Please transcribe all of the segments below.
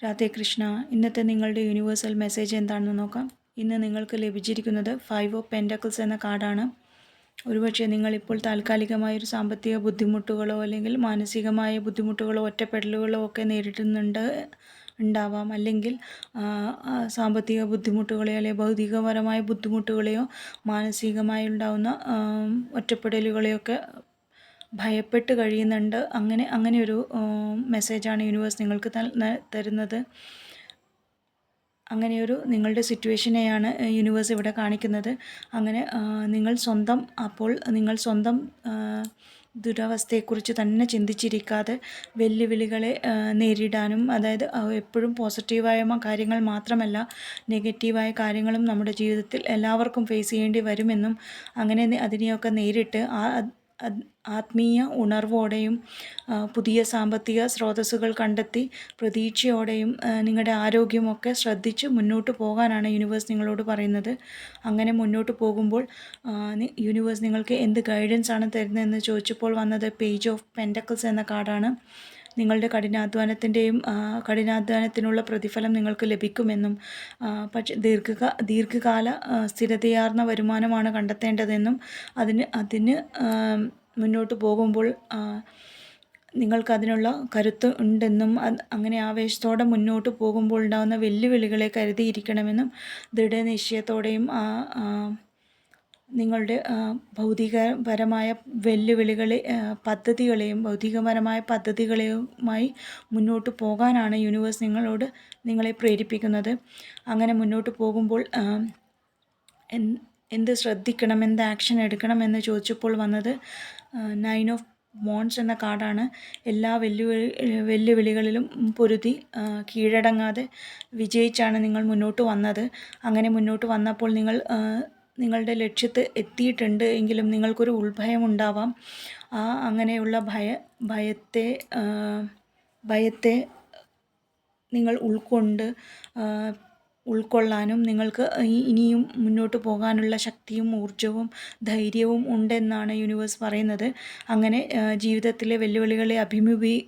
രാധേ കൃഷ്ണ. ഇന്നത്തെ നിങ്ങളുടെ universal message എന്താണെന്ന് നോക്കാം. ഇന്ന് നിങ്ങൾക്ക് ലഭിച്ചിരിക്കുന്നത് 5 ഓഫ് പെൻറ്റക്കിൾസ് എന്ന കാർഡാണ്. ഒരുപക്ഷെ നിങ്ങളിപ്പോൾ താൽക്കാലികമായൊരു സാമ്പത്തിക ബുദ്ധിമുട്ടുകളോ അല്ലെങ്കിൽ മാനസികമായ ബുദ്ധിമുട്ടുകളോ ഒറ്റപ്പെടലുകളോ ഒക്കെ ഉണ്ടാവാം. അല്ലെങ്കിൽ സാമ്പത്തിക ബുദ്ധിമുട്ടുകളെയോ അല്ലെങ്കിൽ ഭൗതികപരമായ ബുദ്ധിമുട്ടുകളെയോ മാനസികമായി ഉണ്ടാകുന്ന ഒറ്റപ്പെടലുകളെയൊക്കെ ഭയപ്പെട്ട് കഴിയുന്നുണ്ട്. അങ്ങനെ ഒരു മെസ്സേജാണ് യൂണിവേഴ്സ് നിങ്ങൾക്ക് തരുന്നത്. അങ്ങനെയൊരു നിങ്ങളുടെ സിറ്റുവേഷനെയാണ് യൂണിവേഴ്സ് ഇവിടെ കാണിക്കുന്നത്. അങ്ങനെ നിങ്ങൾ സ്വന്തം ദുരവസ്ഥയെക്കുറിച്ച് തന്നെ ചിന്തിച്ചിരിക്കാതെ വെല്ലുവിളികളെ നേരിടാനും, അതായത് എപ്പോഴും പോസിറ്റീവായ കാര്യങ്ങൾ മാത്രമല്ല നെഗറ്റീവായ കാര്യങ്ങളും നമ്മുടെ ജീവിതത്തിൽ എല്ലാവർക്കും ഫേസ് ചെയ്യേണ്ടി വരുമെന്നും അങ്ങനെ അതിനെയൊക്കെ നേരിട്ട് ആത്മീയ ഉണർവോടെയും പുതിയ സാമ്പത്തിക സ്രോതസ്സുകൾ കണ്ടെത്തി പ്രതീക്ഷയോടെയും നിങ്ങളുടെ ആരോഗ്യമൊക്കെ ശ്രദ്ധിച്ച് മുന്നോട്ട് പോകാനാണ് യൂണിവേഴ്സ് നിങ്ങളോട് പറയുന്നത്. അങ്ങനെ മുന്നോട്ട് പോകുമ്പോൾ യൂണിവേഴ്സ് നിങ്ങൾക്ക് എന്ത് ഗൈഡൻസ് ആണ് തരുന്നതെന്ന് ചോദിച്ചപ്പോൾ വന്നത് പേജ് ഓഫ് പെൻറ്റക്കിൾസ് എന്ന കാർഡാണ്. നിങ്ങളുടെ കഠിനാധ്വാനത്തിനുള്ള പ്രതിഫലം നിങ്ങൾക്ക് ലഭിക്കുമെന്നും പക്ഷേ ദീർഘകാല സ്ഥിരതയാർന്ന വരുമാനമാണ് കണ്ടെത്തേണ്ടതെന്നും അതിന് മുന്നോട്ട് പോകുമ്പോൾ നിങ്ങൾക്കതിനുള്ള കരുത്ത് ഉണ്ടെന്നും അങ്ങനെ ആവേശത്തോടെ മുന്നോട്ട് പോകുമ്പോൾ ഉണ്ടാകുന്ന വെല്ലുവിളികളെ കരുതിയിരിക്കണമെന്നും ദൃഢനിശ്ചയത്തോടെയും നിങ്ങളുടെ ഭൗതികപരമായ ഭൗതികപരമായ പദ്ധതികളെയുമായി മുന്നോട്ട് പോകാനാണ് യൂണിവേഴ്സ് നിങ്ങളെ പ്രേരിപ്പിക്കുന്നത്. അങ്ങനെ മുന്നോട്ട് പോകുമ്പോൾ എന്ത് ശ്രദ്ധിക്കണം, എന്ത് ആക്ഷൻ എടുക്കണം എന്ന് ചോദിച്ചപ്പോൾ വന്നത് 9 ഓഫ് മോൺസ് എന്ന കാർഡാണ്. എല്ലാ വെല്ലുവിളികളിലും പൊരുതി കീഴടങ്ങാതെ വിജയിച്ചാണ് നിങ്ങൾ മുന്നോട്ട് വന്നത്. അങ്ങനെ മുന്നോട്ട് വന്നപ്പോൾ നിങ്ങളുടെ ലക്ഷ്യത്ത് എത്തിയിട്ടുണ്ട് എങ്കിലും നിങ്ങൾക്കൊരു ഉൾഭയം ഉണ്ടാവാം. അങ്ങനെയുള്ള ഭയത്തെ നിങ്ങൾ ഉൾക്കൊള്ളാനും നിങ്ങൾക്ക് ഇനിയും മുന്നോട്ട് പോകാനുള്ള ശക്തിയും ഊർജവും ധൈര്യവും ഉണ്ടെന്നാണ് യൂണിവേഴ്സ് പറയുന്നത്. അങ്ങനെ ജീവിതത്തിലെ വെല്ലുവിളികളെ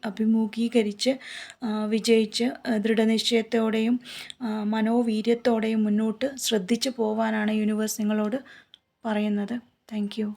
അഭിമുഖീകരിച്ച് വിജയിച്ച് ദൃഢനിശ്ചയത്തോടെയും മനോവീര്യത്തോടെയും മുന്നോട്ട് ശ്രദ്ധിച്ചു പോവാനാണ് യൂണിവേഴ്സ് നിങ്ങളോട് പറയുന്നത്. Thank you.